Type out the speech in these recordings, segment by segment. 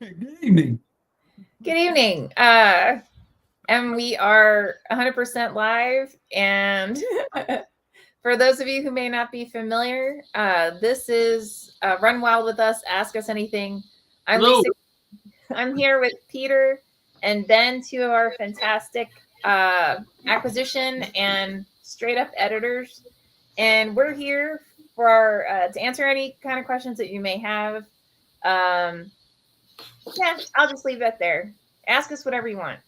Good evening. Good evening. And we are 100% live. And for those of you who may not be familiar, this is Run Wild with Us. Ask us anything. I'm Hello. Lisa. I'm here with Peter and Ben, two of our fantastic acquisition and straight up editors. And we're here for to answer any kind of questions that you may have. Yeah, I'll just leave that there. Ask us whatever you want.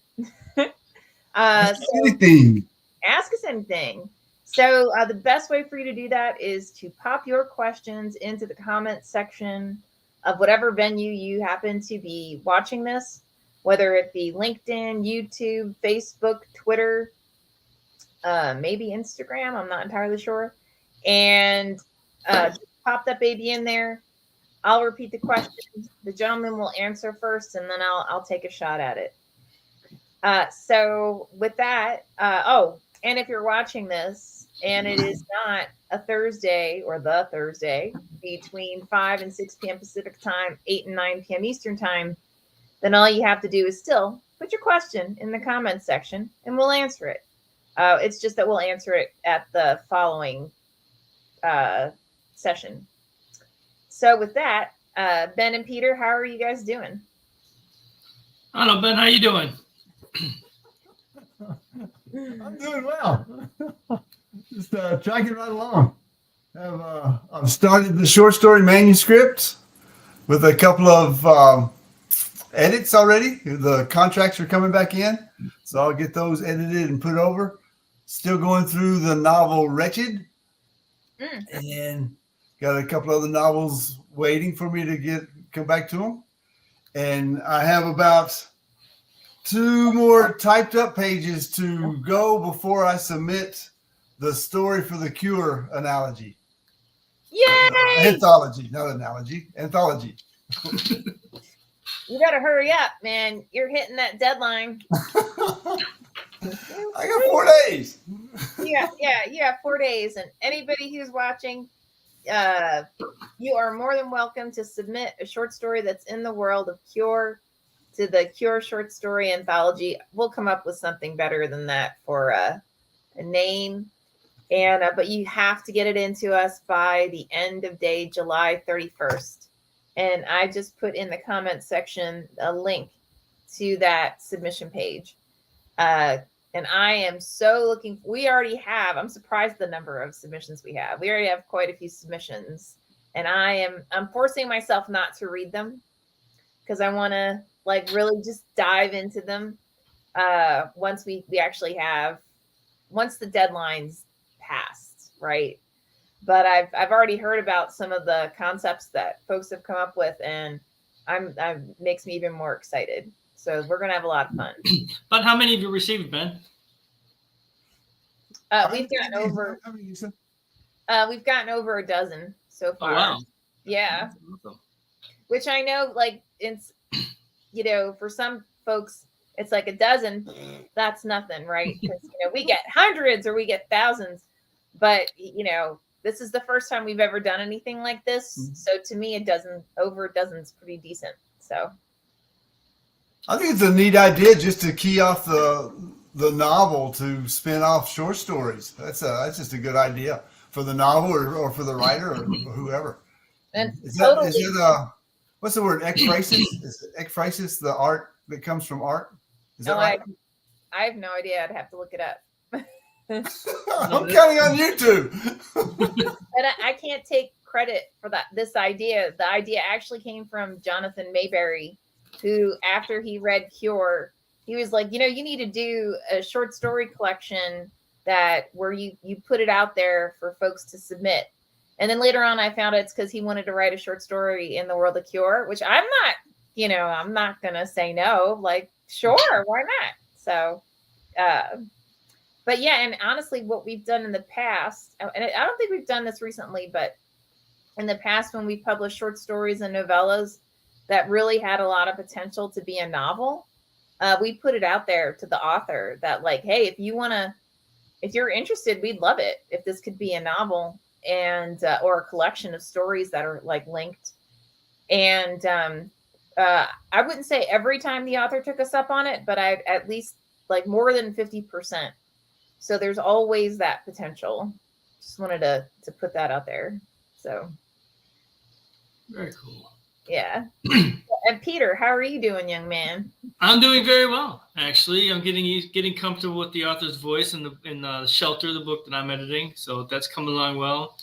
Anything. Ask us anything. So the best way for you to do that is to pop your questions into the comment section of whatever venue you happen to be watching this, whether it be LinkedIn, YouTube, Facebook, Twitter, maybe Instagram. I'm not entirely sure. And just pop that baby in there. I'll repeat the question. The gentleman will answer first, and then I'll take a shot at it. So with that, and if you're watching this and it is not a Thursday or the Thursday between 5 and 6 p.m. Pacific time, 8 and 9 p.m. Eastern time, then all you have to do is still put your question in the comments section and we'll answer it. It's just that we'll answer it at the following session. So with that, Ben and Peter, how are you guys doing? Hello, Ben. How you doing? I'm doing well. Just tracking right along. I've started the short story manuscript with a couple of edits already. The contracts are coming back in, so I'll get those edited and put over. Still going through the novel Wretched, and got a couple other novels waiting for me to come back to them. And I have about 2 more typed up pages to go before I submit the story for the Cure analogy. Yay! Anthology, not analogy. Anthology. You gotta hurry up, man. You're hitting that deadline. I got 4 days. Yeah, you have 4 days. And anybody who's watching, you are more than welcome to submit a short story that's in the world of Cure to the Cure short story anthology. We'll come up with something better than that for a name. And but you have to get it into us by the end of day July 31st. And I just put in the comment section a link to that submission page. And I am so looking. We already have. I'm surprised the number of submissions we have. We already have quite a few submissions, and I'm forcing myself not to read them because I want to really just dive into them once we actually have once the deadline's passed, right? But I've already heard about some of the concepts that folks have come up with, and I'm makes me even more excited. So we're gonna have a lot of fun. But how many have you received, Ben? We've gotten over a dozen so far. Oh, wow. Yeah. Which I know, it's for some folks, it's like a dozen. That's nothing, right? Because we get hundreds or we get thousands, but this is the first time we've ever done anything like this. Mm-hmm. So to me, over a dozen is pretty decent. So I think it's a neat idea just to key off the novel to spin off short stories. That's just a good idea for the novel or for the writer or whoever. And is it what's the word? Ekphrasis? Is ekphrasis the art that comes from art? Is that right? I have no idea. I'd have to look it up. I'm counting on you two. And I can't take credit for this idea. The idea actually came from Jonathan Mayberry, who, after he read Cure, he was like, you need to do a short story collection where you put it out there for folks to submit. And then later on, I found it's because he wanted to write a short story in the world of Cure, which I'm not going to say no. Sure, why not? So, but yeah, and honestly, what we've done in the past, and I don't think we've done this recently, but in the past, when we published short stories and novellas that really had a lot of potential to be a novel, we put it out there to the author that hey, if you're interested, we'd love it if this could be a novel or a collection of stories that are linked. And I wouldn't say every time the author took us up on it, but I at least like more than 50%. So there's always that potential. Just wanted to put that out there. So Very cool. yeah. And Peter, how are you doing, young man? I'm doing very well, actually. I'm getting comfortable with the author's voice in the Shelter, the book that I'm editing. So that's coming along well.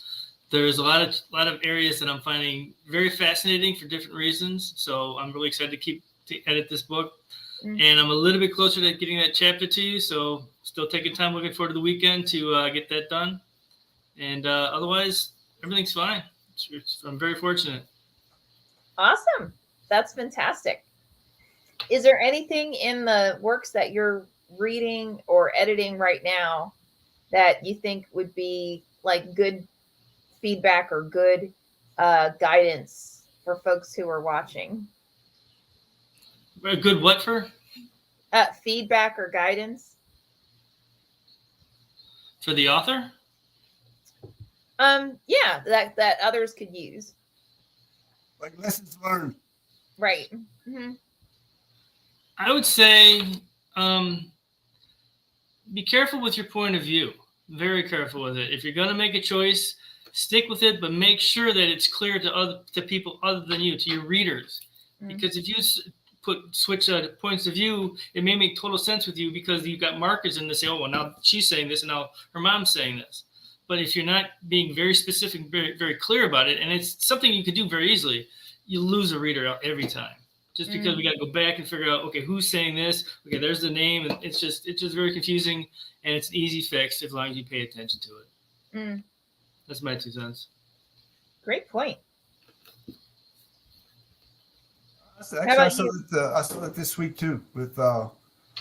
There's a lot of areas that I'm finding very fascinating for different reasons. So I'm really excited to edit this book. Mm-hmm. And I'm a little bit closer to getting that chapter to you. So still taking time, looking forward to the weekend to get that done. And otherwise, everything's fine. I'm very fortunate. Awesome. That's fantastic. Is there anything in the works that you're reading or editing right now that you think would be like good feedback or good guidance for folks who are watching? A good what for? Feedback or guidance for the author. Yeah, that others could use, like lessons learned. Right. Mm-hmm. I would say be careful with your point of view. Very careful with it. If you're going to make a choice, stick with it, but make sure that it's clear to people other than you, to your readers. Mm-hmm. Because if you switch points of view, it may make total sense with you because you've got markers in this. Say, oh, well, now she's saying this, and now her mom's saying this. But if you're not being very specific, very, very clear about it, and it's something you could do very easily, you lose a reader every time. Just because we got to go back and figure out, okay, who's saying this? Okay, there's the name, and it's just very confusing, and it's an easy fix as long as you pay attention to it. Mm. That's my 2 cents. Great point. Actually, I saw it this week too with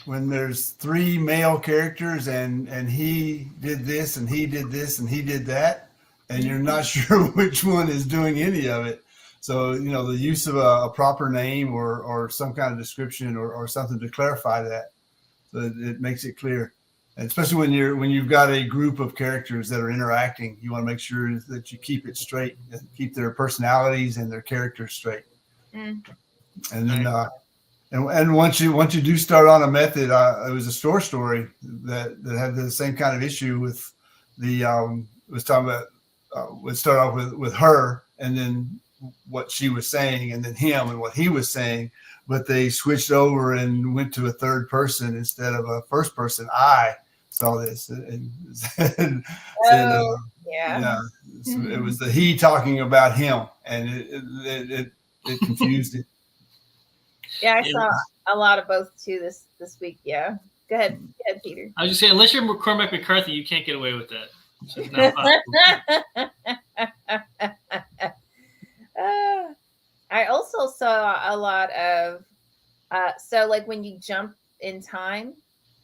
when there's 3 male characters and he did this and he did this and he did that, and you're not sure which one is doing any of it. So, the use of a proper name or some kind of description or something to clarify that, so it makes it clear. And especially when you've got a group of characters that are interacting, you want to make sure that you keep it straight, keep their personalities and their characters straight. Mm. And then, and once you do start on a method, it was a story that had the same kind of issue with the was talking about would start off with her and then what she was saying and then him and what he was saying, but they switched over and went to a third person instead of a first person. I saw this and said, it was the he talking about him, and it confused it. Yeah, I saw a lot of both too this week. Yeah, go ahead, Peter. I was just saying, unless you're Cormac McCarthy, you can't get away with that. It's just not possible. I also saw a lot of so like when you jump in time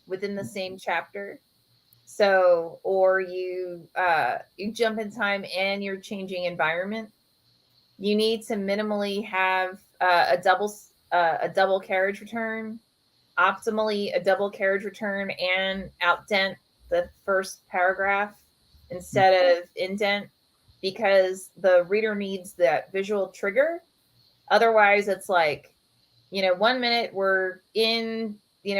within the same chapter, so or you jump in time and you're changing environment, you need to minimally have a double carriage return, optimally a double carriage return, and outdent the first paragraph instead of indent, because the reader needs that visual trigger. Otherwise, it's like, 1 minute we're in,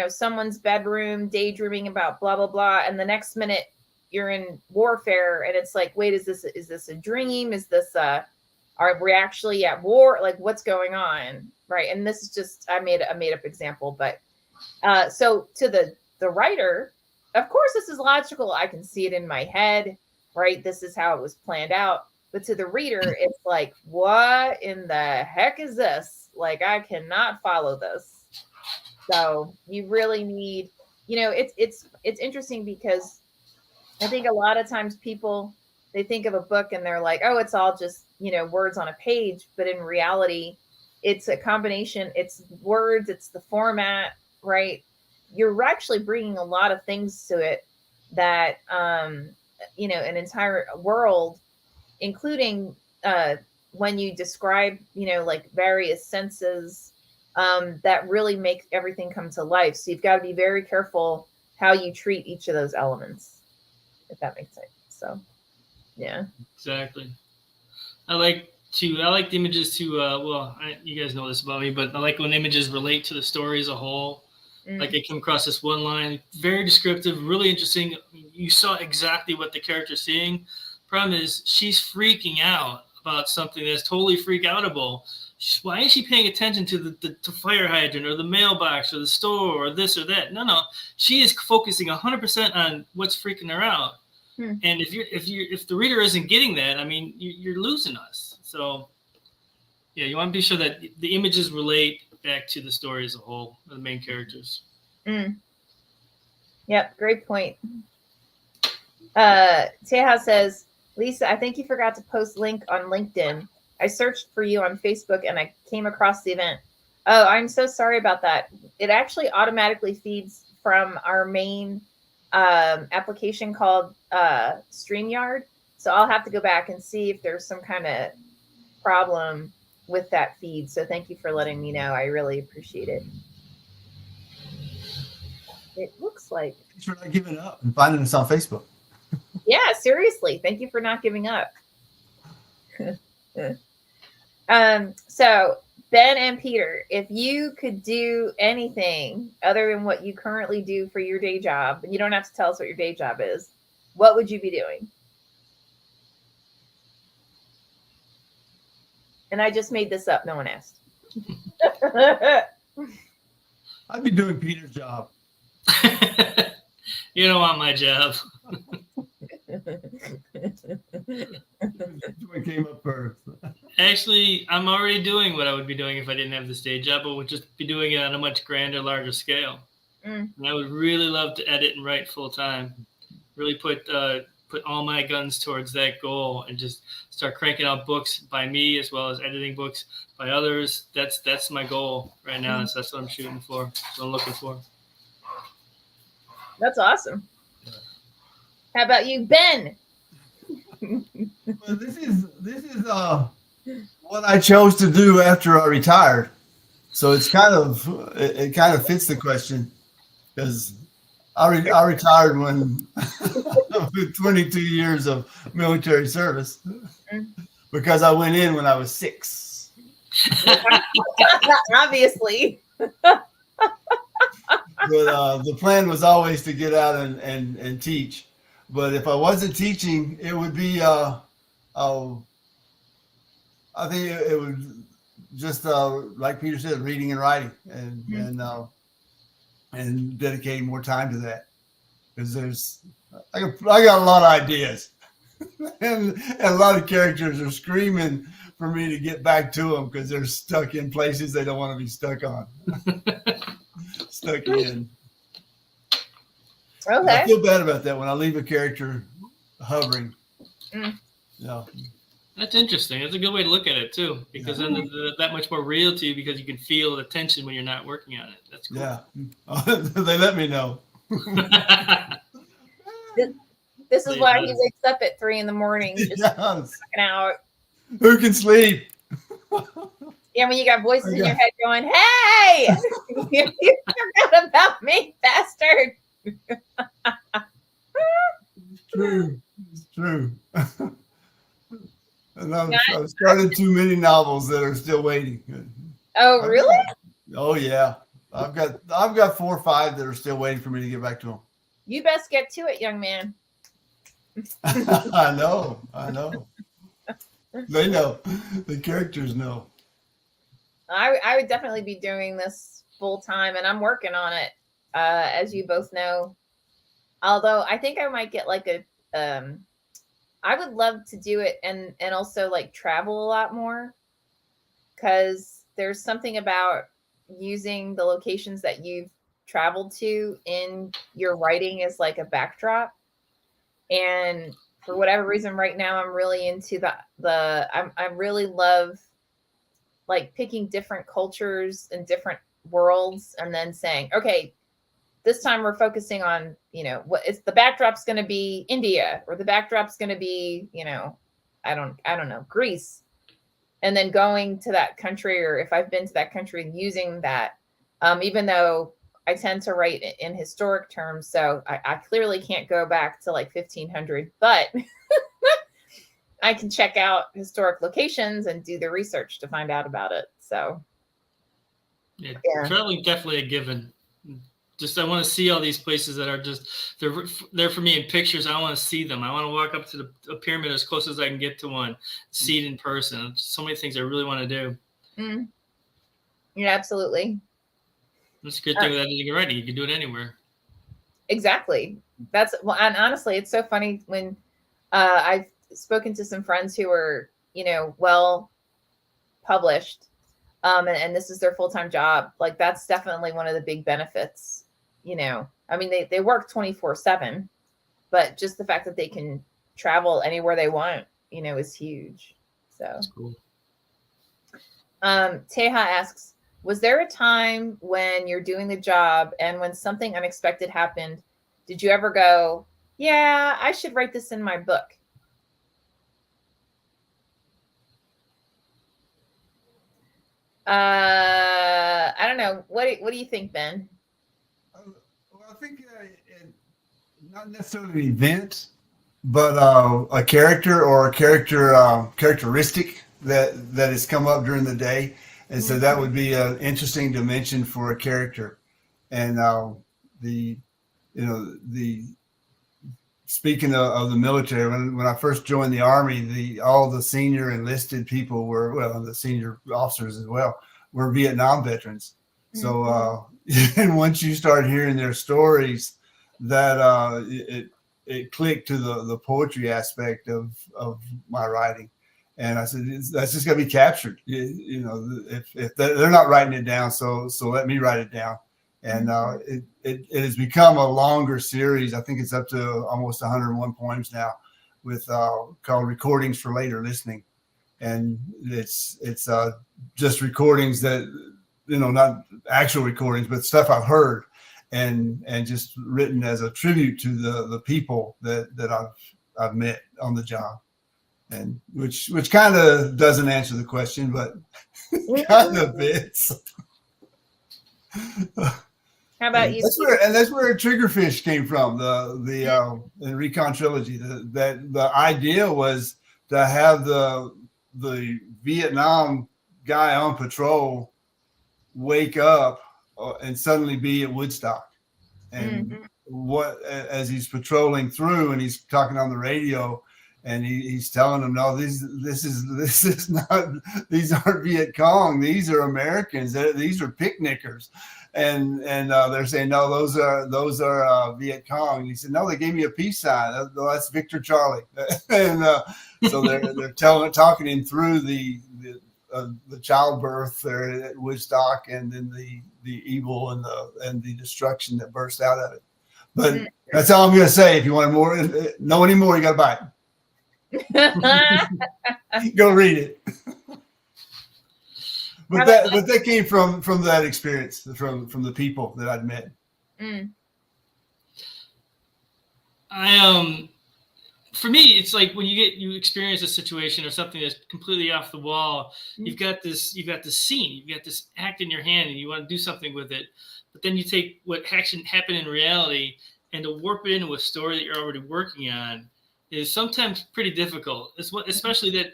someone's bedroom daydreaming about blah, blah, blah. And the next minute you're in warfare. And it's like, wait, is this a dream? Is this are we actually at war? Like, what's going on? Right. And this is just, I made up example, but so to the writer, of course, this is logical. I can see it in my head, right? This is how it was planned out. But to the reader, it's like, what in the heck is this? Like, I cannot follow this. So you really need, it's interesting because I think a lot of times people, they think of a book and they're like, oh, it's all just, words on a page. But in reality, it's a combination. It's words, it's the format, right? You're actually bringing a lot of things to it that, an entire world, including when you describe, like various senses that really make everything come to life. So you've got to be very careful how you treat each of those elements, if that makes sense. So, yeah. Exactly. I like I like the images to you guys know this about me, but I like when images relate to the story as a whole. Like I came across this one line, very descriptive, really interesting. You saw exactly what the character's seeing. Problem is, she's freaking out about something that's totally freak outable. Why is she paying attention to the fire hydrant or the mailbox or the store or this or that? No. She is focusing 100% on what's freaking her out. And if the reader isn't getting that, I mean, you're losing us. So, yeah, you want to be sure that the images relate back to the story as a whole, the main characters. Yep, great point. Teja says, Lisa, I think you forgot to post link on LinkedIn. I searched for you on Facebook and I came across the event. Oh, I'm so sorry about that. It actually automatically feeds from our main application called StreamYard. So I'll have to go back and see if there's some kind of problem with that feed. So thank you for letting me know. I really appreciate it. It looks like. Thanks for not giving up and finding us on Facebook. Yeah, seriously. Thank you for not giving up. So Ben and Peter, if you could do anything other than what you currently do for your day job, and you don't have to tell us what your day job is, what would you be doing? And I just made this up. No one asked. I'd be doing Peter's job. You don't want my job. What came up first? Actually, I'm already doing what I would be doing if I didn't have this day job, but would just be doing it on a much grander, larger scale. And I would really love to edit and write full time. Really put all my guns towards that goal and just start cranking out books by me as well as editing books by others. That's my goal right now. So that's what I'm shooting for. That's what I'm looking for. That's awesome. How about you, Ben? Well, this is what I chose to do after I retired. So it kind of fits the question because I retired when with 22 years of military service because I went in when I was 6. Obviously. But the plan was always to get out and teach. But if I wasn't teaching, it would be I think it would just like Peter said, reading and writing and dedicating more time to that because I got a lot of ideas and a lot of characters are screaming for me to get back to them because they're stuck in places they don't want to be stuck on. Stuck in. Okay. I feel bad about that when I leave a character hovering. No. That's interesting. That's a good way to look at it too, because then they're that much more real to you because you can feel the tension when you're not working on it. That's cool. Yeah. They let me know. This is why he wakes up at 3 a.m. just fucking out. Who can sleep? Yeah, when you got voices in your head going, "Hey, you forgot about me, bastard." It's true. And I've started too many novels that are still waiting. Oh, really? Oh yeah, I've got 4 or 5 that are still waiting for me to get back to them. You best get to it, young man. I know. They know. The characters know. I would definitely be doing this full time, and I'm working on it, as you both know. Although I think I might get like a, I would love to do it and also like travel a lot more, because there's something about using the locations that you've traveled to in your writing as like a backdrop. And for whatever reason, right now I'm really into I really love like picking different cultures and different worlds and then saying, okay, this time we're focusing on, what is the backdrop's going to be India, or the backdrop's going to be, I don't know, Greece. And then going to that country, or if I've been to that country, using that, even though I tend to write in historic terms. So I clearly can't go back to like 1500, but I can check out historic locations and do the research to find out about it. So Yeah, yeah. traveling definitely a given. Just I want to see all these places that are just they're for me in pictures. I want to see them. I want to walk up to a pyramid as close as I can get to one, see it in person. So many things I really want to do. Mm. Yeah, absolutely. That's a good thing with editing and writing. You can do it anywhere. Exactly. That's well, and honestly, it's so funny when I've spoken to some friends who are, well published, and this is their full-time job. Like that's definitely one of the big benefits. I mean, they work 24/7, but just the fact that they can travel anywhere they want, is huge. So that's cool. Teha asks, was there a time when you're doing the job and when something unexpected happened, did you ever go, yeah, I should write this in my book? I don't know. What do you think, Ben? Well, I think not necessarily an event, but a character or a characteristic that has come up during the day, and so that would be an interesting dimension for a character. And the speaking of the military, when I first joined the Army, all the senior enlisted people and the senior officers as well, were Vietnam veterans. So, and once you start hearing their stories, that it clicked to the poetry aspect of my writing. And I said, that's just got to be captured. If they're not writing it down, so let me write it down. And it has become a longer series. I think it's up to almost 101 poems now, with called Recordings for Later Listening. And it's just recordings that, not actual recordings, but stuff I've heard and just written as a tribute to the people that I've met on the job. And which kind of doesn't answer the question, but kind of fits. How about you? That's where Triggerfish came from. The Recon trilogy. The idea was to have the Vietnam guy on patrol wake up and suddenly be at Woodstock, and as he's patrolling through and he's talking on the radio. And he's telling them, no, this is not, these aren't Viet Cong. These are Americans. These are picnickers. And they're saying, no, those are Viet Cong. And he said, no, they gave me a peace sign. That's Victor Charlie. And so they're talking him through the childbirth there at Woodstock, and then the evil and the destruction that burst out of it. But that's all I'm going to say. If you want to know any more, you got to buy it. Go read it. But that came from that experience, from the people that I'd met. For me, it's like when you experience a situation or something that's completely off the wall. You've got this scene, you've got this act in your hand, and you want to do something with it. But then you take what happened in reality and to warp it into a story that you're already working on is sometimes pretty difficult. Especially that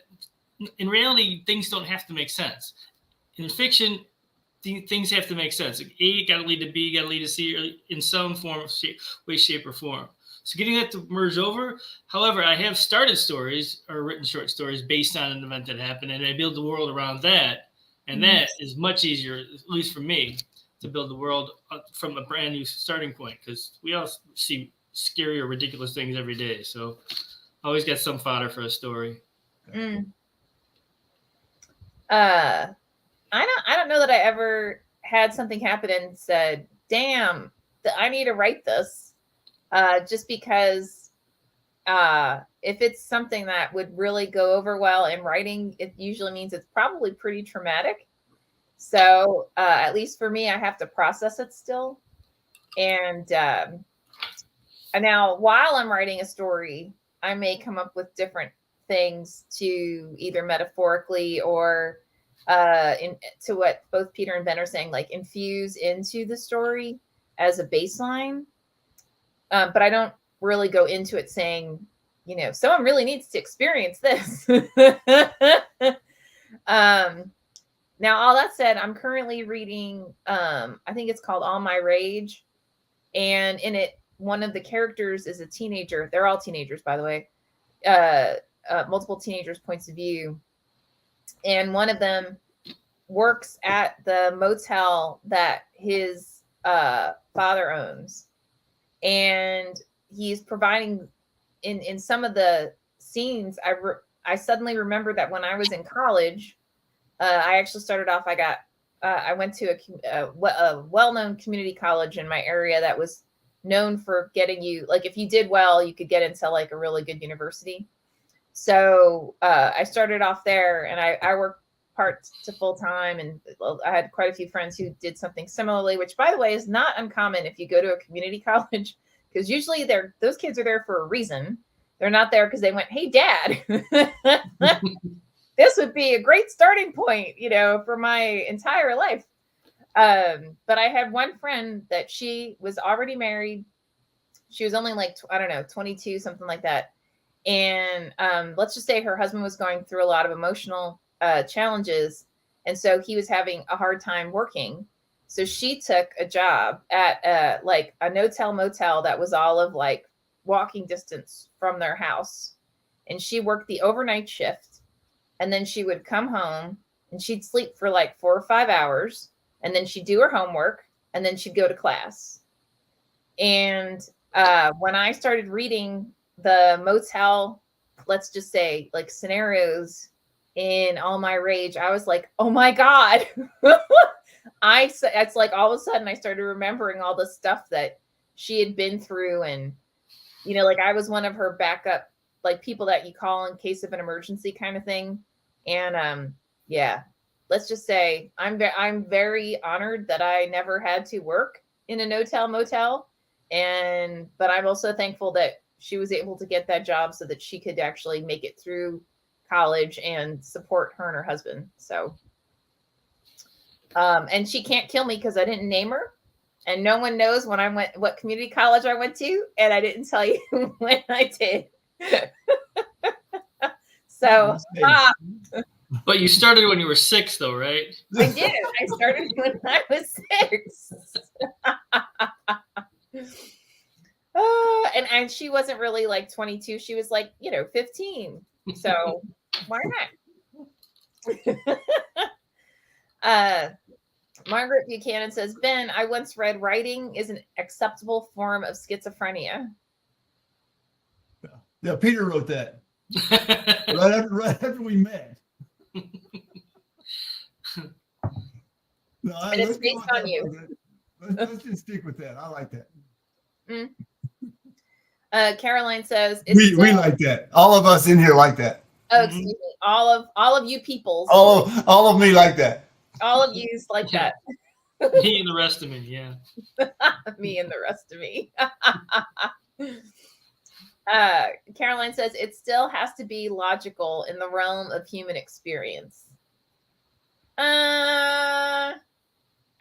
in reality, things don't have to make sense. In fiction, things have to make sense. Like A got to lead to B, got to lead to C, in some form, way, shape, or form. So getting that to merge over. However, I have started stories or written short stories based on an event that happened, and I build the world around that. And that is much easier, at least for me, to build the world from a brand new starting point, because we all see scary or ridiculous things every day. So always got some fodder for a story. I don't know that I ever had something happen and said, damn, I need to write this. Just because if it's something that would really go over well in writing, it usually means it's probably pretty traumatic. So at least for me, I have to process it still. And now while I'm writing a story, I may come up with different things to either metaphorically or to what both Peter and Ben are saying, like infuse into the story as a baseline. But I don't really go into it saying, someone really needs to experience this. Now, all that said, I'm currently reading, I think it's called All My Rage. And in it, one of the characters is a teenager. They're all teenagers, by the way. Multiple teenagers' points of view. And one of them works at the motel that his father owns. And he's providing, in some of the scenes, I suddenly remembered that when I was in college, I actually started off, I went to a well-known community college in my area that was known for getting you, like, if you did well, you could get into like a really good university. So I started off there, and I worked part to full time, and I had quite a few friends who did something similarly, which, by the way, is not uncommon if you go to a community college, because usually those kids are there for a reason. They're not there because they went, "Hey, Dad, this would be a great starting point, for my entire life." But I had one friend that she was already married. She was only like, I don't know, 22, something like that. And let's just say her husband was going through a lot of emotional challenges. And so he was having a hard time working. So she took a job at like a no-tell motel that was all of like walking distance from their house. And she worked the overnight shift. And then she would come home and she'd sleep for like 4 or 5 hours. And then she'd do her homework, and then she'd go to class. And when I started reading the motel, let's just say like scenarios in All My Rage, I was like, oh my God. It's like all of a sudden I started remembering all the stuff that she had been through. And, like I was one of her backup, like people that you call in case of an emergency kind of thing. And yeah, let's just say I'm very honored that I never had to work in a no-tell motel. But I'm also thankful that she was able to get that job so that she could actually make it through college and support her and her husband. So, and she can't kill me because I didn't name her, and no one knows what community college I went to, and I didn't tell you when I did. So, But you started when you were 6, though, right? I did. I started when I was 6. And she wasn't really like 22. She was like, 15. So why not? Margaret Buchanan says, Ben, I once read writing is an acceptable form of schizophrenia. Yeah, Peter wrote that right after we met. No, and it's based on you. Let's just stick with that. I like that. Caroline says we like that. All of us in here like that. Oh, excuse me. All of you peoples. All of me like that. All of yous like that. Me and the rest of me, yeah. Me and the rest of me. Caroline says it still has to be logical in the realm of human experience. I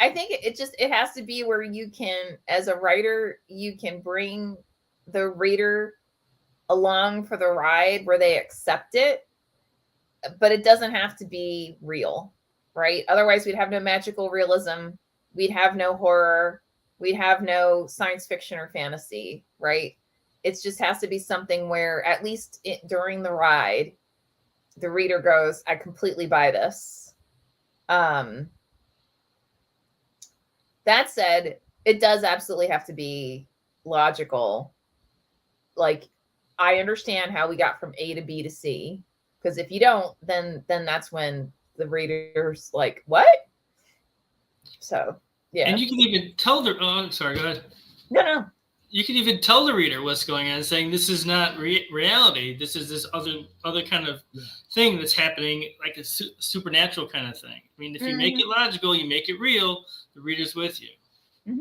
think it has to be where you can, as a writer, you can bring the reader along for the ride where they accept it, but it doesn't have to be real, right? Otherwise, we'd have no magical realism. We'd have no horror. We'd have no science fiction or fantasy, right? It just has to be something where at least during the ride, the reader goes, I completely buy this. That said, it does absolutely have to be logical. Like, I understand how we got from A to B to C, because if you don't, then that's when the reader's like, what? So, yeah. And you can even tell the, sorry, go ahead. No. You can even tell the reader what's going on, saying this is not reality. This is this other kind of thing that's happening, like a supernatural kind of thing. I mean, if you make it logical, you make it real, the reader's with you. Mm-hmm.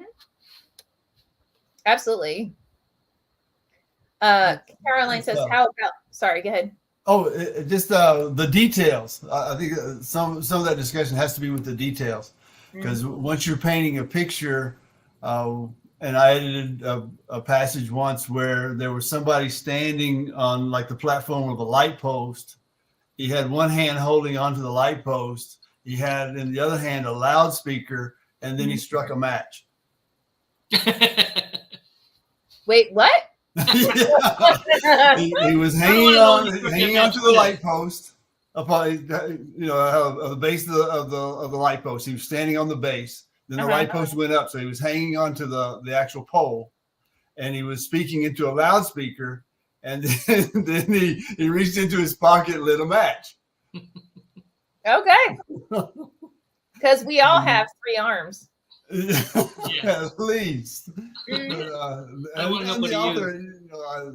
Absolutely. Caroline says, how about, sorry, go ahead. Oh, just the details. I think some of that discussion has to be with the details, because once you're painting a picture, and I edited a passage once where there was somebody standing on like the platform of a light post. He had one hand holding onto the light post. He had in the other hand a loudspeaker, and then he struck a match. Wait, what? he was hanging onto the light post upon the base of the light post. He was standing on the base. Then the light post went up, so he was hanging onto the actual pole, and he was speaking into a loudspeaker. And then he reached into his pocket and lit a match. Okay. Because we all have 3 arms. At least. Mm-hmm. I wouldn't know what the to author, use. I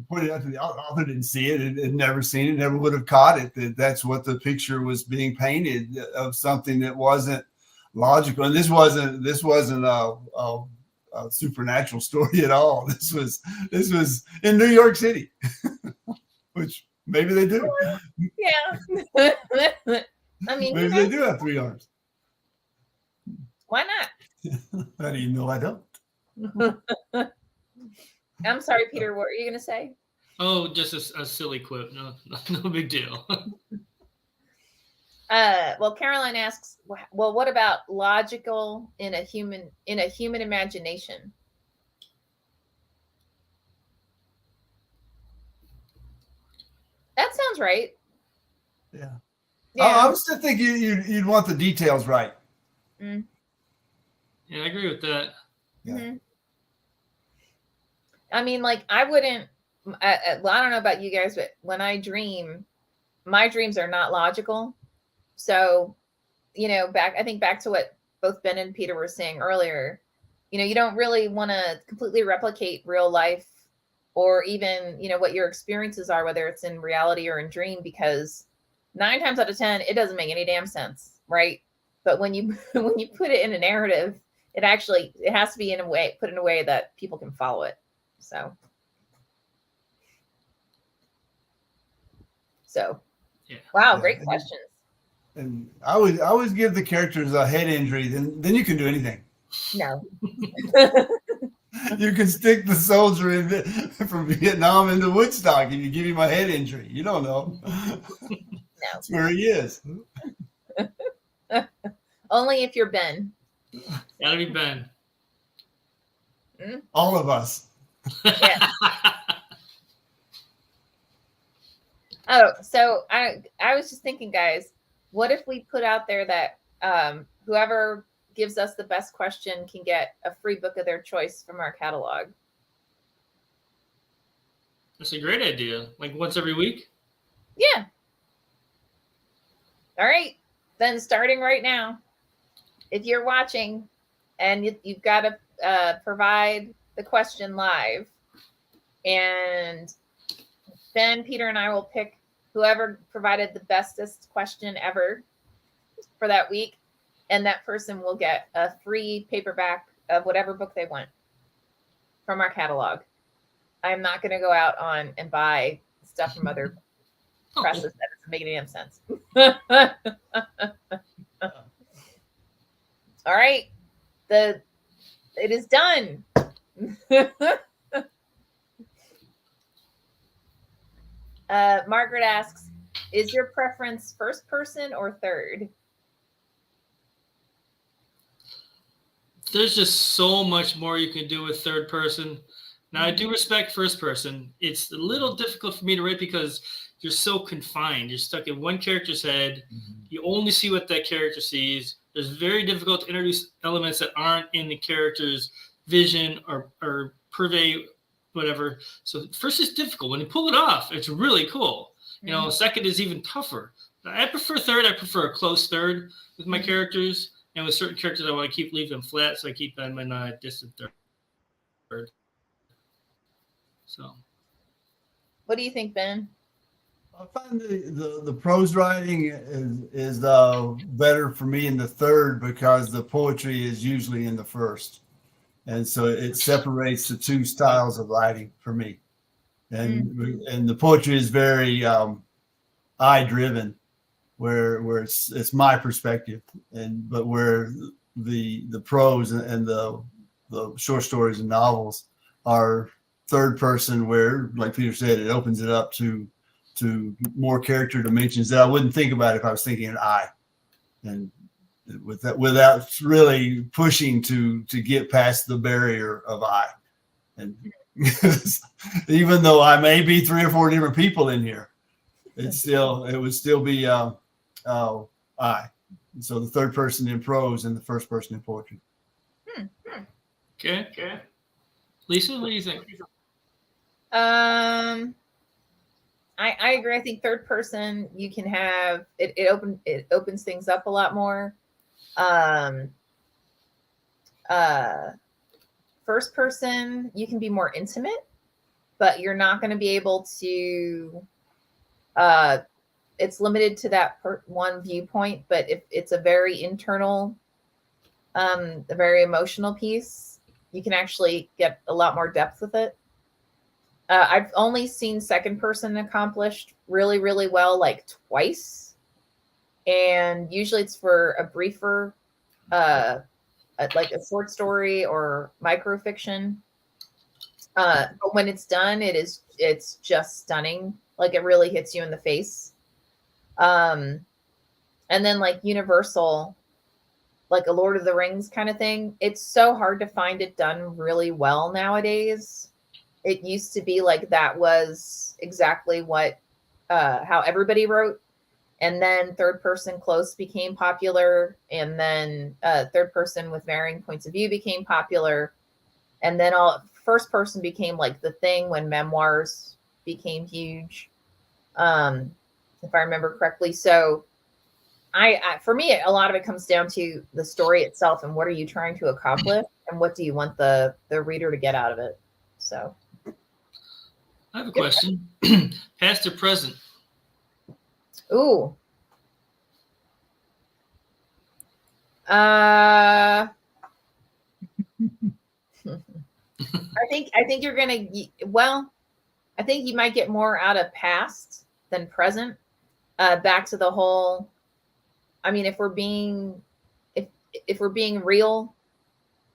pointed out to the author, didn't see it, had never seen it, never would have caught it. That's what the picture was being painted of, something that wasn't logical. And this wasn't a supernatural story at all. This was in New York City, which maybe they do. Yeah. I mean, maybe they do have 3 arms. Why not? How do you know I don't? I'm sorry, Peter. What were you going to say? Oh, just a silly quip. No big deal. Well, Caroline asks, well, what about logical in a human imagination? That sounds right. Yeah. Yeah. I was still thinking you'd want the details right. Mm. Yeah, I agree with that. Yeah. Mm-hmm. I mean, like, I wouldn't. Well, I don't know about you guys, but when I dream, my dreams are not logical. So, I think back to what both Ben and Peter were saying earlier, you don't really want to completely replicate real life or even, what your experiences are, whether it's in reality or in dream, because 9 times out of 10, it doesn't make any damn sense. Right. But when you put it in a narrative, it has to be put in a way that people can follow it. So yeah. Wow. Yeah. Great questions. And I always give the characters a head injury. Then you can do anything. No. You can stick the soldier from Vietnam into Woodstock if you give him a head injury. You don't know. No. That's where he is. Only if you're Ben. Gotta be Ben. All of us. Yeah. Oh, so I was just thinking, guys, what if we put out there that whoever gives us the best question can get a free book of their choice from our catalog? That's a great idea. Like once every week? Yeah. All right. Then starting right now, if you're watching and you've got to provide the question live, and Ben, Peter, and I will pick whoever provided the bestest question ever for that week, and that person will get a free paperback of whatever book they want from our catalog. I'm not going to go out and buy stuff from other presses. That doesn't make any damn sense. All right. It is done. Margaret asks, is your preference first person or third? There's just so much more you can do with third person. Now, I do respect first person. It's a little difficult for me to write because you're so confined. You're stuck in one character's head. Mm-hmm. You only see what that character sees. It's very difficult to introduce elements that aren't in the character's vision or purvey, whatever. So first is difficult. When you pull it off, it's really cool. Mm-hmm. Second is even tougher. I prefer third. I prefer a close third with my characters. And with certain characters, I want to keep leaving them flat, so I keep them in a distant third. So, what do you think, Ben? I find the prose writing is better for me in the third because the poetry is usually in the first, and so it separates the two styles of writing for me. And the poetry is very eye driven, where it's my perspective, but where the prose and the the short stories and novels are third person, where, like Peter said, it opens it up to more character dimensions that I wouldn't think about if I was thinking an I, and with that, without really pushing to get past the barrier of I. And even though I may be 3 or 4 different people in here, it would still be I. So the third person in prose and the first person in poetry. Okay. Lisa, what do you think? I agree. I think third person, you can have it opens things up a lot more. First person, you can be more intimate, but you're not going to be able to it's limited to that one viewpoint. But if it's a very internal, a very emotional piece, you can actually get a lot more depth with it. I've only seen second person accomplished really, really well like twice. And usually it's for a briefer, like a short story or microfiction. But when it's done, it's just stunning. Like it really hits you in the face. And then like universal, like a Lord of the Rings kind of thing. It's so hard to find it done really well nowadays. It used to be like that was exactly what how everybody wrote. And then third person close became popular. And then third person with varying points of view became popular. And then first person became like the thing when memoirs became huge, if I remember correctly. So I for me, a lot of it comes down to the story itself and what are you trying to accomplish and what do you want the reader to get out of it. So I have a question. Past or present? Ooh. I think you're gonna. Well, I think you might get more out of past than present. Back to the whole. I mean, if we're being real,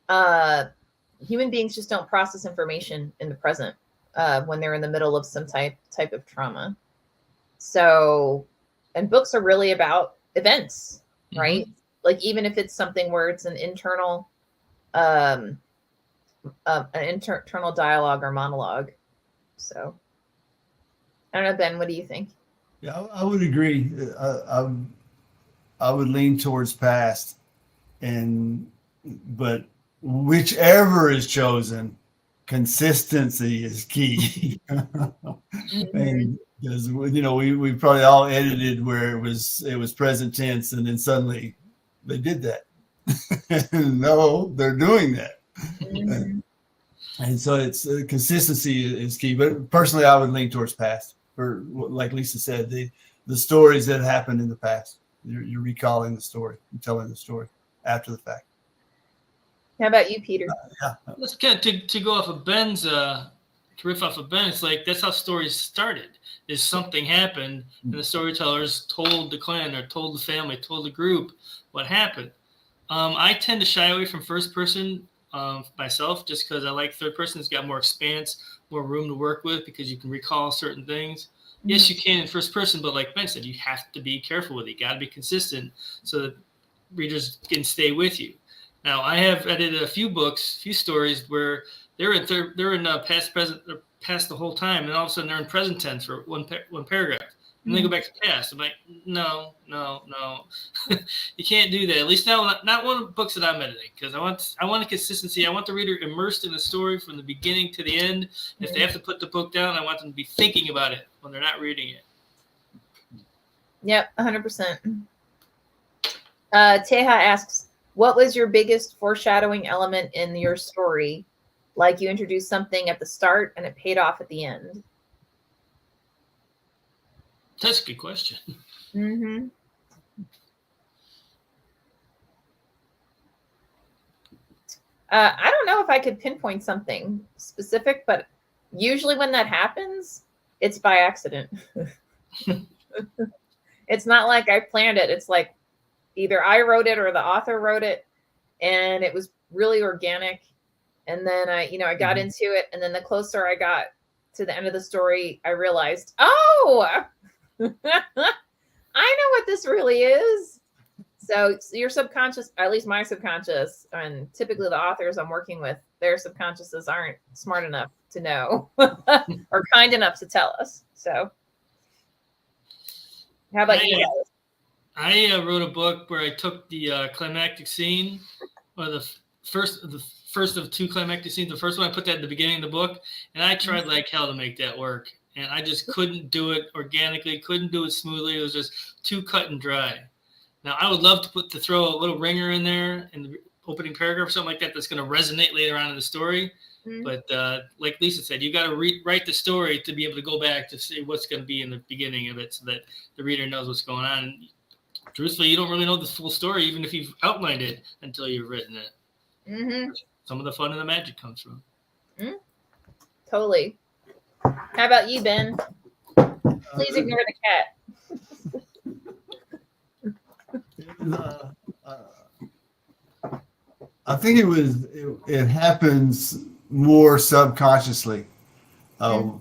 human beings just don't process information in the present when they're in the middle of some type of trauma. So, and books are really about events, right? Mm-hmm. Like even if it's something where it's an internal dialogue or monologue. So I don't know, Ben, what do you think? Yeah, I would agree. I would lean towards past, but whichever is chosen, consistency is key. Mm-hmm. And because we probably all edited where it was present tense, and then suddenly they did that. No, they're doing that. Mm-hmm. And so it's consistency is key. But personally, I would lean towards past. For like Lisa said, the stories that happened in the past. You're recalling the story and telling the story after the fact. How about you, Peter? Yeah. Let's get to go off of Ben's to riff off of Ben. It's like that's how stories started. Is something happened and the storytellers told the clan or told the family, told the group what happened. I tend to shy away from first person myself just because I like third person. It's got more expanse, more room to work with because you can recall certain things. Mm-hmm. Yes, you can in first person, but like Ben said, you have to be careful with it. You got to be consistent so that readers can stay with you. Now, I did a few books, few stories where they're in past, present, or past the whole time, and all of a sudden they're in present tense for one paragraph. And they go back to past. I'm like, no. You can't do that. At least not one of the books that I'm editing, because I want a consistency. I want the reader immersed in the story from the beginning to the end. If they have to put the book down, I want them to be thinking about it when they're not reading it. Yep, 100%. Teha asks, what was your biggest foreshadowing element in your story? Like you introduced something at the start and it paid off at the end. That's a good question. Mm-hmm. I don't know if I could pinpoint something specific, but usually when that happens, it's by accident. It's not like I planned it. It's like either I wrote it or the author wrote it, and it was really organic. And then I got into it, and then the closer I got to the end of the story, I realized, oh, I know what this really is. So your subconscious, at least my subconscious, and typically the authors I'm working with, their subconsciouses aren't smart enough to know or kind enough to tell us. So how about you guys? I wrote a book where I took the climactic scene, or the first of two climactic scenes. The first one, I put that at the beginning of the book, and I tried like hell to make that work. And I just couldn't do it organically, couldn't do it smoothly. It was just too cut and dry. Now, I would love to throw a little ringer in there in the opening paragraph or something like that that's going to resonate later on in the story. Mm-hmm. But like Lisa said, you got to rewrite the story to be able to go back to see what's going to be in the beginning of it so that the reader knows what's going on. And truthfully, you don't really know the full story, even if you've outlined it, until you've written it. Mm-hmm. Some of the fun and the magic comes from. Mm-hmm. Totally. How about you, Ben? Please ignore the cat. I think it happens more subconsciously. I'm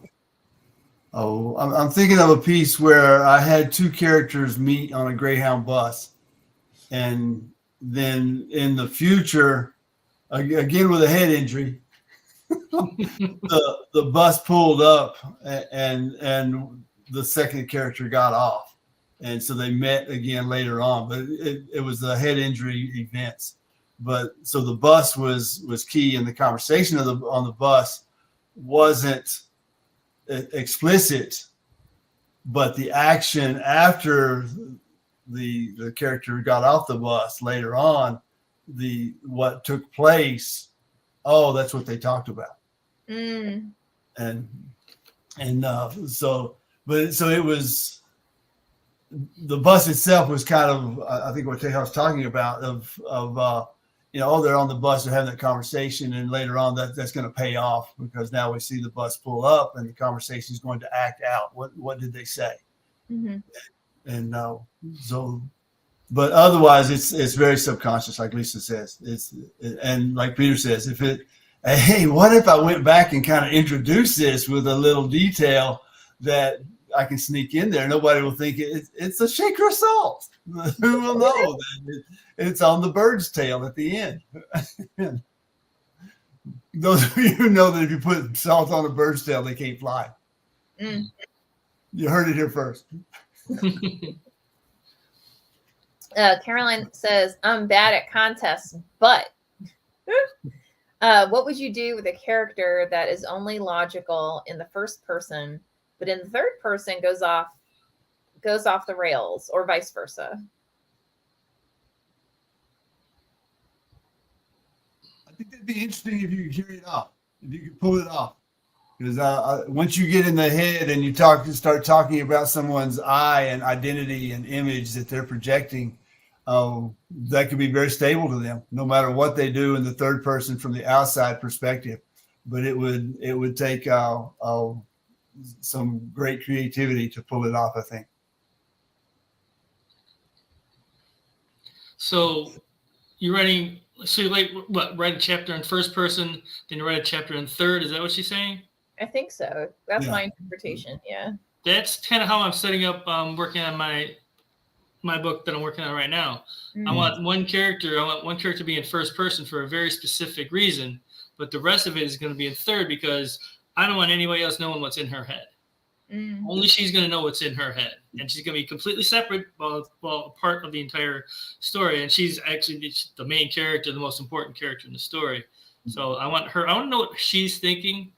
thinking of a piece where I had two characters meet on a Greyhound bus, and then in the future, again with a head injury, the bus pulled up and the second character got off. And so they met again later on, but it was the head injury events. But so the bus was key, and the conversation on the bus wasn't explicit, but the action after the character got off the bus later on, what took place, that's what they talked about. And so it was. The bus itself was kind of, I think what Teja was talking about they're on the bus, they're having that conversation, and later on that's going to pay off because now we see the bus pull up and the conversation is going to act out. What did they say? Mm-hmm. And but otherwise it's very subconscious, like Lisa says. And like Peter says, what if I went back and kind of introduced this with a little detail that I can sneak in there. Nobody will think it's a shaker of salt. Who will know that it's on the bird's tail at the end? Those of you who know that if you put salt on a bird's tail, they can't fly. Mm. You heard it here first. Caroline says, I'm bad at contests, but what would you do with a character that is only logical in the first person, but in the third person goes off the rails, or vice versa? I think that'd be interesting if you could carry it off, if you could pull it off. Because once you get in the head and you start talking about someone's eye and identity and image that they're projecting, that could be very stable to them, no matter what they do in the third person from the outside perspective. But it would take some great creativity to pull it off, I think. So you're writing, so you write a chapter in first person, then you write a chapter in third. Is that what she's saying? I think so. That's my interpretation. Yeah. That's kind of how I'm setting up, working on my book that I'm working on right now. Mm-hmm. I want one character to be in first person for a very specific reason, but the rest of it is going to be in third because I don't want anybody else knowing what's in her head. Mm. Only she's going to know what's in her head. And she's going to be completely separate, well, part of the entire story. And she's actually the main character, the most important character in the story. So I want to know what she's thinking,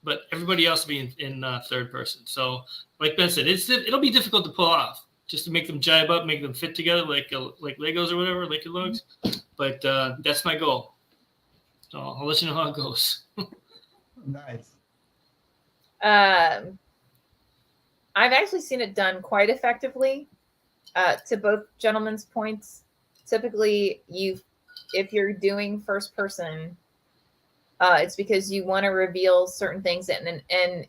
but everybody else will be in third person. So like Ben said, it'll be difficult to pull off, just to make them jibe up, make them fit together like Legos or whatever, like your lugs. But that's my goal. So I'll let you know how it goes. Nice. I've actually seen it done quite effectively. To both gentlemen's points, typically if you're doing first person, it's because you want to reveal certain things, and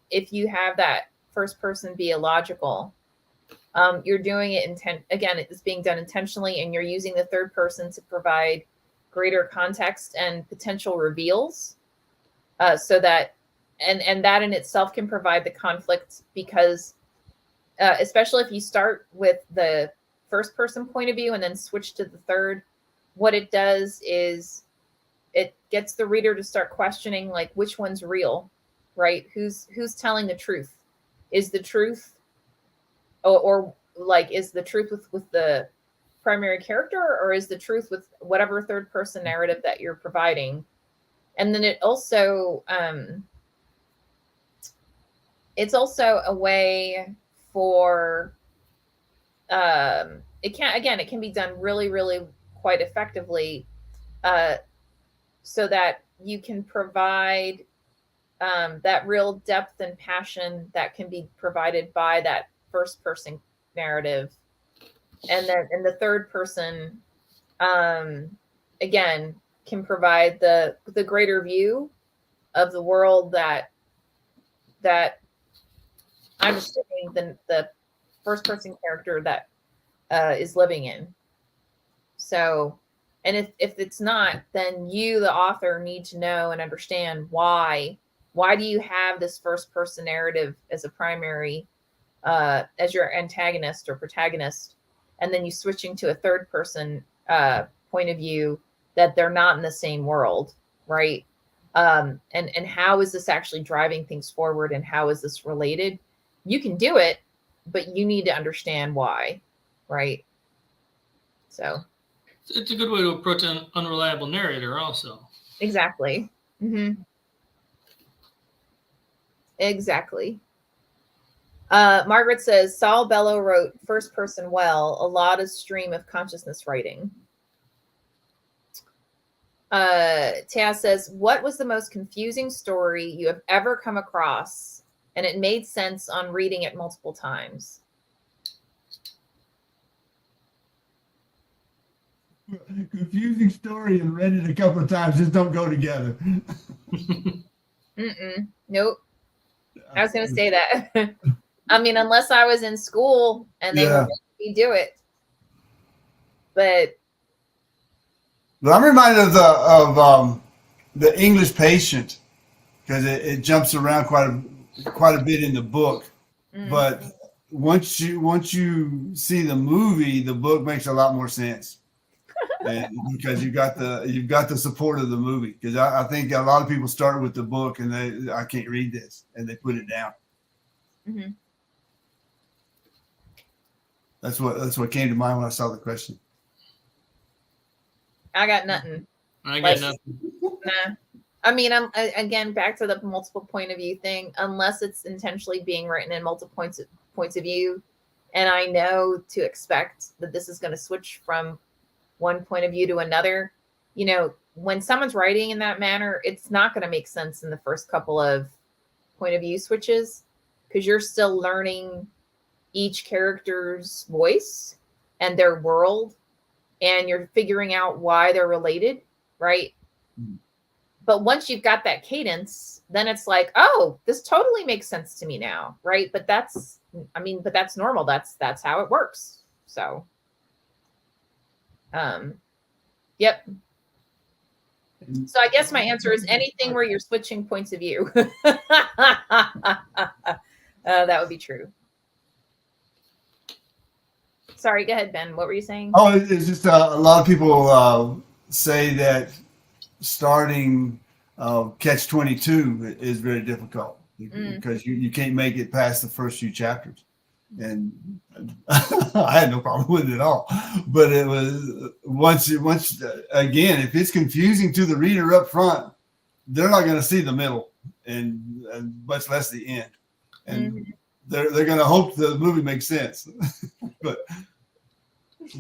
if you have that first person be illogical, you're doing it again, it's being done intentionally, and you're using the third person to provide greater context and potential reveals. so that and that in itself can provide the conflict, because especially if you start with the first person point of view and then switch to the third, what it does is it gets the reader to start questioning, like, which one's real, right? Who's telling the truth? Is the truth or like, is the truth with the primary character, or is the truth with whatever third person narrative that you're providing? And then it's also a way for it can be done really, really quite effectively, so that you can provide that real depth and passion that can be provided by that first person narrative. And then in the third person, again, can provide the greater view of the world that I'm assuming the first person character that is living in. So, and if it's not, then you, the author, need to know and understand why do you have this first person narrative as a primary, as your antagonist or protagonist, and then you switching to a third person point of view, that they're not in the same world, right? And how is this actually driving things forward, and how is this related? You can do it, but you need to understand why, right? So it's a good way to approach an unreliable narrator also. exactly. Mm-hmm. Exactly. Margaret says, Saul Bellow wrote first person well, a lot of stream of consciousness writing. Taz says, what was the most confusing story you have ever come across, and it made sense on reading it multiple times? Confusing story and read it a couple of times just don't go together. Nope. I was going to say that. I mean, unless I was in school and they were making me do it. But I'm reminded of the English Patient, because it jumps around quite a bit in the book. But once you see the movie, the book makes a lot more sense. And because you've got the support of the movie. Because I think a lot of people start with the book and I can't read this, and they put it down. Mm-hmm. That's what came to mind when I saw the question. I got nothing. Nothing. Nah. I mean, I'm again back to the multiple point of view thing. Unless it's intentionally being written in multiple points of view, and I know to expect that this is going to switch from one point of view to another. You know, when someone's writing in that manner, it's not going to make sense in the first couple of point of view switches, because you're still learning each character's voice and their world, and you're figuring out why they're related, right? But once you've got that cadence, then it's like, oh, this totally makes sense to me now, right? But that's normal. That's how it works. So, yep. So I guess my answer is anything where you're switching points of view. That would be true. Sorry, go ahead, Ben. What were you saying? Oh, it's just a lot of people say that starting Catch-22 is very difficult because you can't make it past the first few chapters. And I had no problem with it at all. But it was once again, if it's confusing to the reader up front, they're not going to see the middle and much less the end. And they're going to hope the movie makes sense. but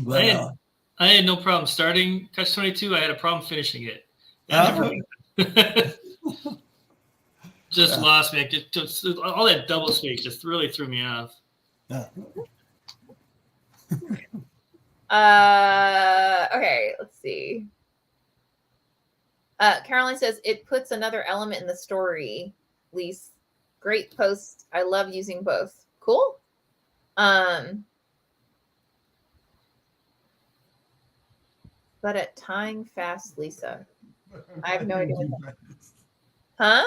I had no problem starting Catch-22. I had a problem finishing it. Just lost me. Just all that double speak just really threw me off. Okay, let's see. Caroline says it puts another element in the story. Lise, great post. I love using both. Cool. But at tying fast, Lisa. I have no idea what that is. Huh?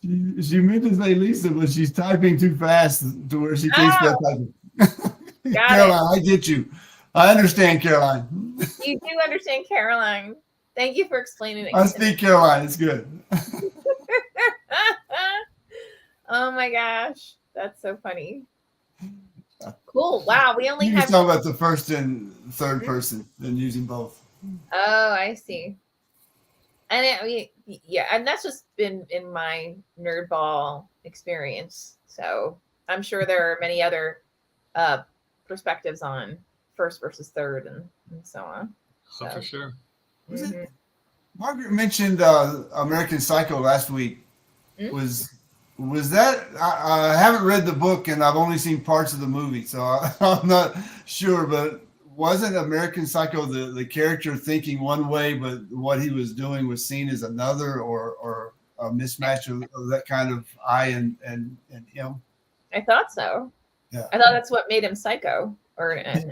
She meant to say Lisa, but she's typing too fast to where she can't spell typing. Got Caroline, I get you. I understand, Caroline. You do understand, Caroline. Thank you for explaining it. I speak Caroline. It's good. Oh my gosh. That's so funny. Cool. Wow. We only You have. just talk about the first and third person and using both. Oh, I see. And yeah, and that's just been in my nerdball experience. So I'm sure there are many other perspectives on first versus third and so on. So. Oh, for sure. Margaret mentioned American Psycho last week. Mm-hmm. Was that? I haven't read the book and I've only seen parts of the movie, so I'm not sure. But wasn't American Psycho the character thinking one way, but what he was doing was seen as another, or a mismatch of that kind of I and him? I thought so. Yeah. I thought that's what made him psycho. Or yeah.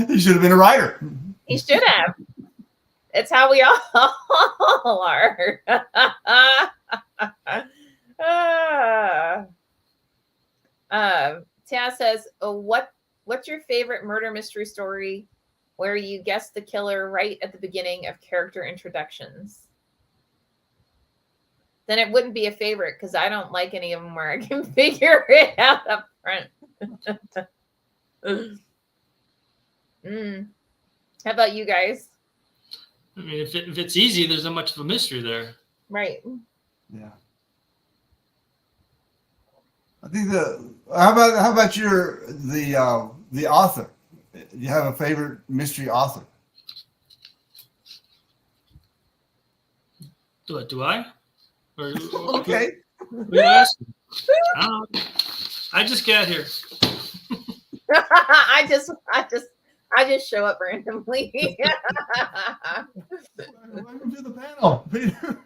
He should have been a writer. He should have. It's how we all are. Taz says, what's your favorite murder mystery story where you guess the killer right at the beginning of character introductions? Then it wouldn't be a favorite because I don't like any of them where I can figure it out up front. How about you guys? I mean, if it's easy, there's not much of a mystery there. Right. Yeah. I think how about the author? Do you have a favorite mystery author? Do I? Or, okay. I just got here. I just show up randomly. Welcome to the panel, Peter.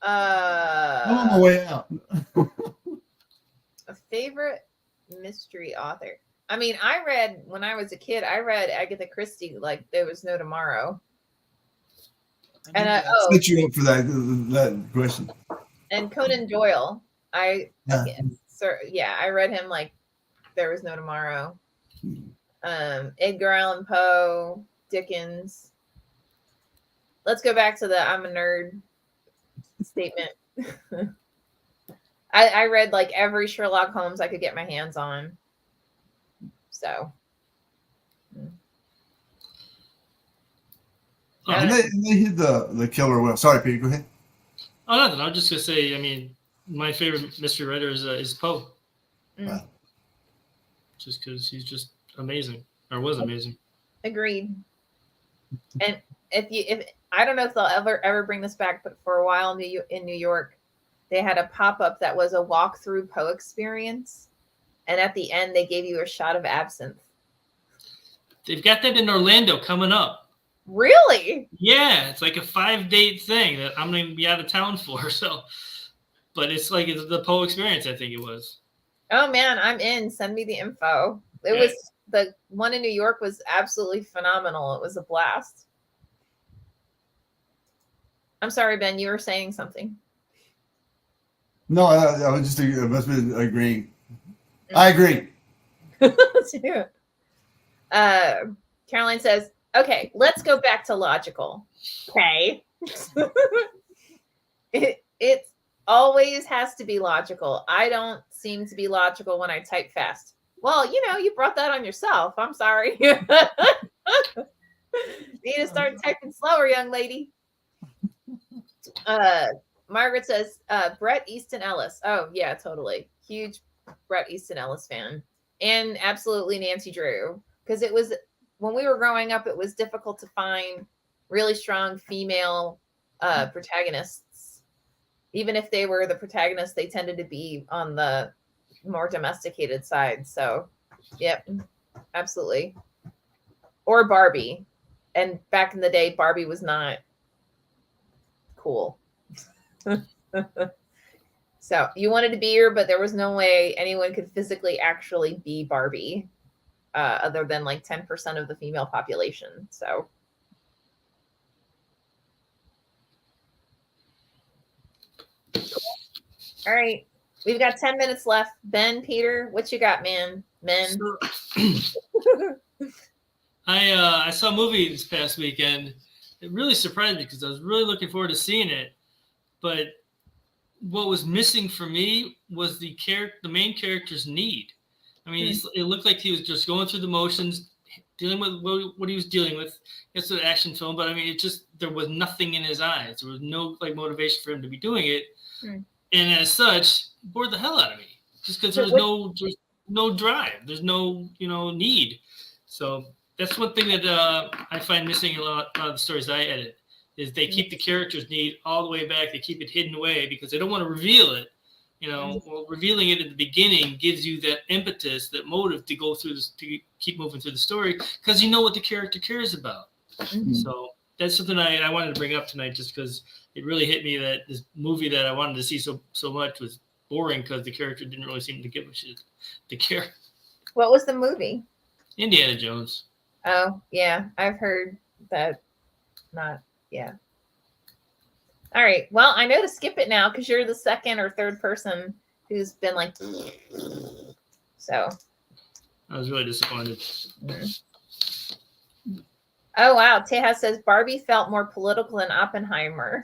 I'm on my way out. A favorite mystery author. I mean, I read when I was a kid. I read Agatha Christie like there was no tomorrow. And I set you up for that question. And Conan Doyle. I read him like there was no tomorrow. Edgar Allan Poe, Dickens. Let's go back to the I'm a nerd statement. I read like every Sherlock Holmes I could get my hands on. So. And they hit the killer well. Sorry, Peter, go ahead. Oh, nothing. I was just going to say, I mean, my favorite mystery writer is Poe. Wow. Just because he's just amazing, or was amazing. Agreed. And if I don't know if they'll ever bring this back, but for a while in New York, they had a pop-up that was a walk-through Poe experience. And at the end, they gave you a shot of absinthe. They've got that in Orlando coming up. Really? Yeah, it's like a 5-date thing that I'm going to be out of town for. So, but it's the Poe experience, I think it was. Oh man, I'm in. Send me the info. It was the one in New York was absolutely phenomenal. It was a blast. I'm sorry, Ben, you were saying something. No, I was just agreeing. I agree. Caroline says, okay, let's go back to logical. Okay. It always has to be logical. I don't seem to be logical when I type fast. Well, you brought that on yourself. I'm sorry. You need to start typing slower, young lady. Margaret says, Bret Easton Ellis. Oh, yeah, totally. Huge Bret Easton Ellis fan. And absolutely Nancy Drew. Because it was, when we were growing up, it was difficult to find really strong female protagonists. Even if they were the protagonists, they tended to be on the more domesticated side. So, yep, absolutely. Or Barbie. And back in the day, Barbie was not cool. So you wanted to be her, but there was no way anyone could physically actually be Barbie. other than like 10% of the female population. So. All right. We've got 10 minutes left. Ben, Peter, what you got, man? Men. I saw a movie this past weekend. It really surprised me because I was really looking forward to seeing it. But what was missing for me was the main character's need. I mean, it looked like he was just going through the motions, dealing with what he was dealing with. It's an action film, but I mean, there was nothing in his eyes. There was no like motivation for him to be doing it. And as such, bored the hell out of me just because there's no drive. There's no, need. So that's one thing that I find missing a lot of the stories I edit is they keep the character's need all the way back. They keep it hidden away because they don't want to reveal it. Well, revealing it at the beginning gives you that impetus, that motive to go through this, to keep moving through the story because you know what the character cares about. So that's something I wanted to bring up tonight just because it really hit me that this movie that I wanted to see so much was boring because the character didn't really seem to give a shit to care. What was the movie? Indiana Jones. Oh, yeah. I've heard that. Yeah. All right. Well, I know to skip it now because you're the second or third person who's been like, so. I was really disappointed. Oh, wow. Tejas says Barbie felt more political than Oppenheimer.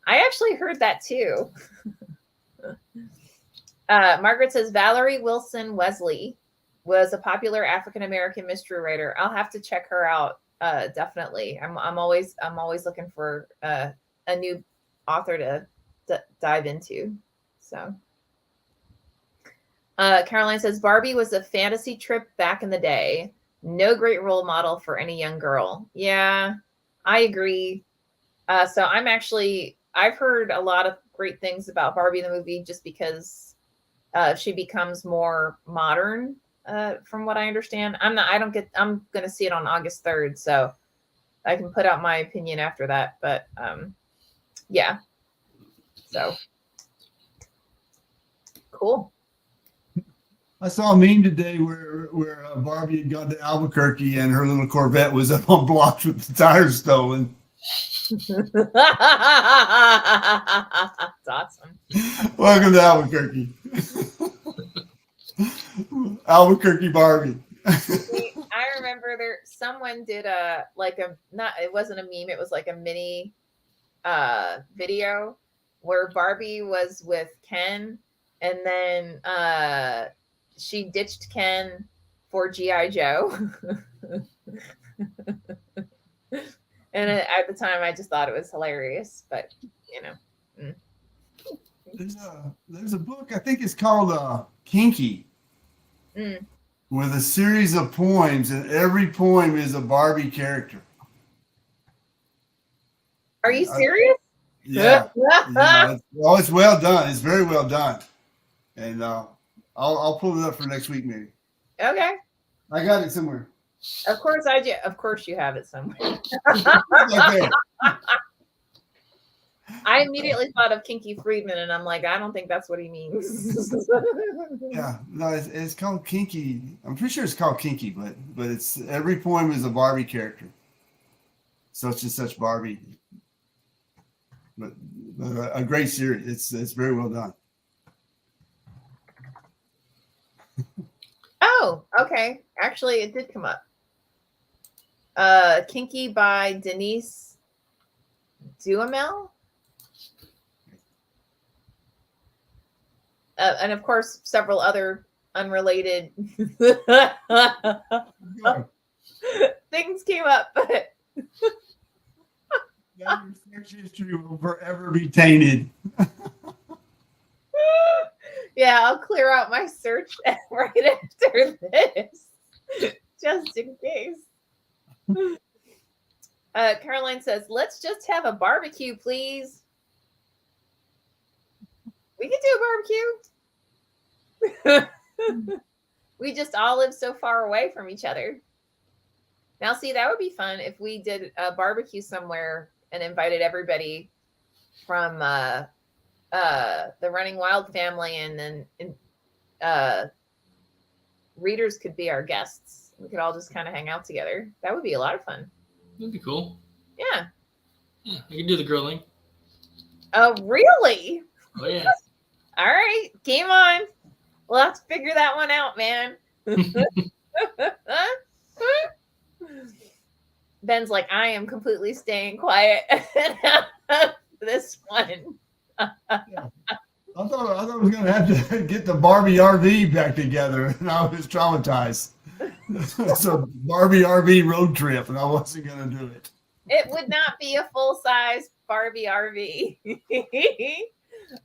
I actually heard that too. Margaret says Valerie Wilson Wesley was a popular African-American mystery writer. I'll have to check her out. Definitely. I'm always looking for a new author to dive into. So Caroline says Barbie was a fantasy trip back in the day. No great role model for any young girl. Yeah, I agree. So I've heard a lot of great things about Barbie the movie just because she becomes more modern, from what I understand. I'm going to see it on August 3rd, so I can put out my opinion after that. But yeah, so cool. I saw a meme today where Barbie had gone to Albuquerque and her little Corvette was up on blocks with the tires stolen. That's awesome. Welcome to Albuquerque. Albuquerque Barbie. I remember someone did it wasn't a meme, it was like a mini video where Barbie was with Ken and then she ditched Ken for G.I. Joe. And at the time, I just thought it was hilarious. But, There's a book, I think it's called Kinky, with a series of poems, and every poem is a Barbie character. Are you serious? Yeah. It's well done. It's very well done. And I'll pull it up for next week, maybe. Okay. I got it somewhere. Of course I do. Of course you have it somewhere. I immediately thought of Kinky Friedman, and I'm like, I don't think that's what he means. Yeah, no, it's called Kinky. I'm pretty sure it's called Kinky, but it's every poem is a Barbie character. Such and such Barbie. But a great series. It's very well done. Oh, okay. Actually, it did come up. Kinky by Denise Duhamel. And of course, several other unrelated things came up. But your search history will forever be tainted. Yeah, I'll clear out my search right after this, just in case. Caroline says, let's just have a barbecue, please. We can do a barbecue. We just all live so far away from each other. Now, see, that would be fun if we did a barbecue somewhere and invited everybody from the Running Wild family, and then readers could be our guests We could all just kind of hang out together. That would be a lot of fun. That'd be cool. Yeah. Yeah, I can do the grilling. Oh, really? Oh yeah. All right, game on. We'll have to figure that one out, man. Ben's like, I am completely staying quiet this one. Yeah. I thought I was going to have to get the Barbie RV back together, and I was traumatized. So Barbie RV road trip, and I wasn't going to do it. It would not be a full-size Barbie RV.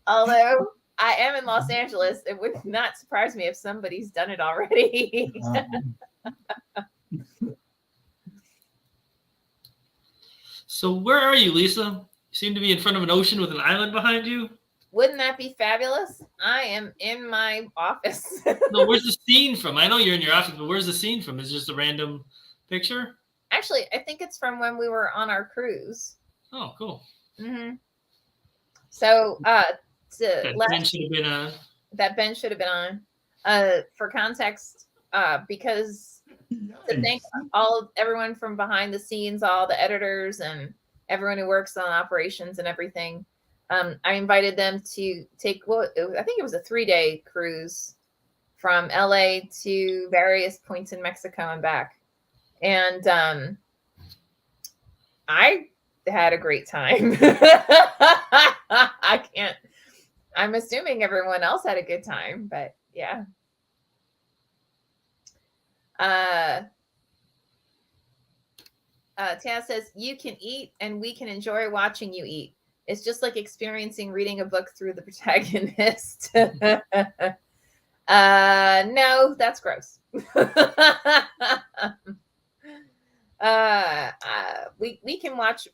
Although I am in Los Angeles, it would not surprise me if somebody's done it already. So where are you, Lisa? You seem to be in front of an ocean with an island behind you. Wouldn't that be fabulous? I am in my office. No, where's the scene from? I know you're in your office, but where's the scene from? Is it just a random picture? Actually, I think it's from when we were on our cruise. Oh, cool. Mm-hmm. So, That Ben should have been on. That Ben should have been on. For context, because to thank everyone from behind the scenes, all the editors and everyone who works on operations and everything. I invited them to take I think it was a 3-day cruise from LA to various points in Mexico and back. And I had a great time. I'm assuming everyone else had a good time, but yeah. Taz says, you can eat and we can enjoy watching you eat. It's just like experiencing reading a book through the protagonist. No, that's gross. We can watch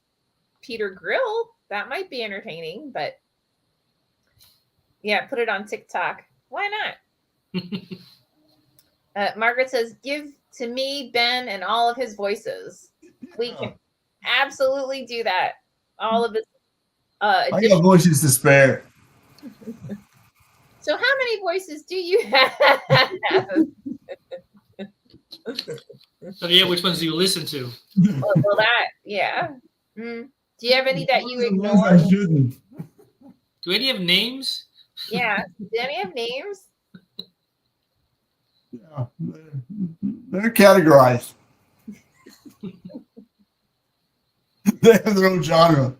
Peter grill. That might be entertaining, but yeah, put it on TikTok. Why not? Margaret says, give to me Ben and all of his voices. We can absolutely do that. All of it. I got voices to spare. So how many voices do you have? So yeah, which ones do you listen to? Well, that, yeah. Do you have any that you ignore? I shouldn't. Do any have names? Yeah. Do any have names? Yeah, they're categorized. They have their own genre.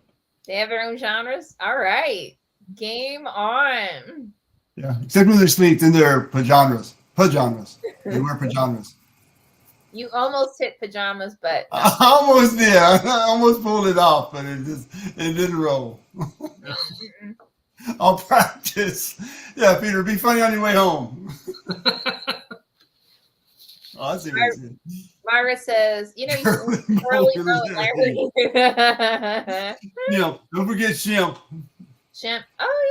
They have their own genres? All right. Game on. Yeah, except when they sleep in their pajamas. Pajamas. They wear pajamas. You almost hit pajamas, but I almost did. I almost pulled it off, but it didn't roll. I'll practice. Yeah, Peter, be funny on your way home. Oh, I see what you said. Myra says, you early Larry. Don't forget Shimp. Shimp. Oh,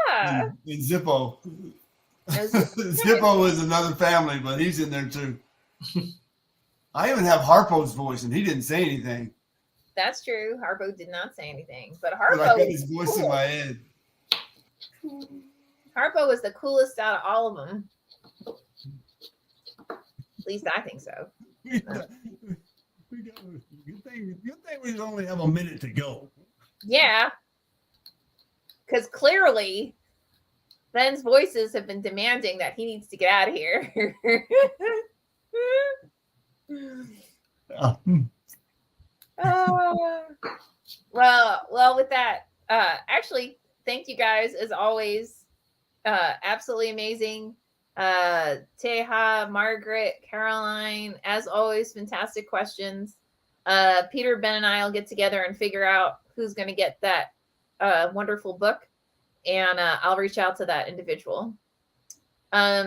yeah. And Zippo. Zippo is another family, but he's in there too. I even have Harpo's voice, and he didn't say anything. That's true. Harpo did not say anything, but I Harpo got his voice in my head. Harpo was the coolest out of all of them. At least I think so. Good thing we only have a minute to go. Yeah. Because clearly, Ben's voices have been demanding that he needs to get out of here. Well, with that, actually, thank you guys as always. Absolutely amazing. Teha, Margaret, Caroline, as always, fantastic questions. Peter, Ben, and I will get together and figure out who's going to get that wonderful book, and I'll reach out to that individual.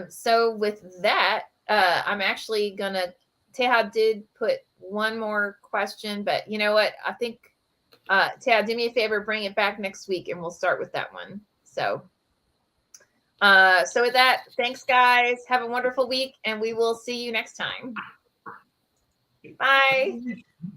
So with that, I'm actually gonna. Teha did put one more question, but you know what? I think Teha, do me a favor, bring it back next week, and we'll start with that one. So with that, thanks guys. Have a wonderful week, and we will see you next time. Bye.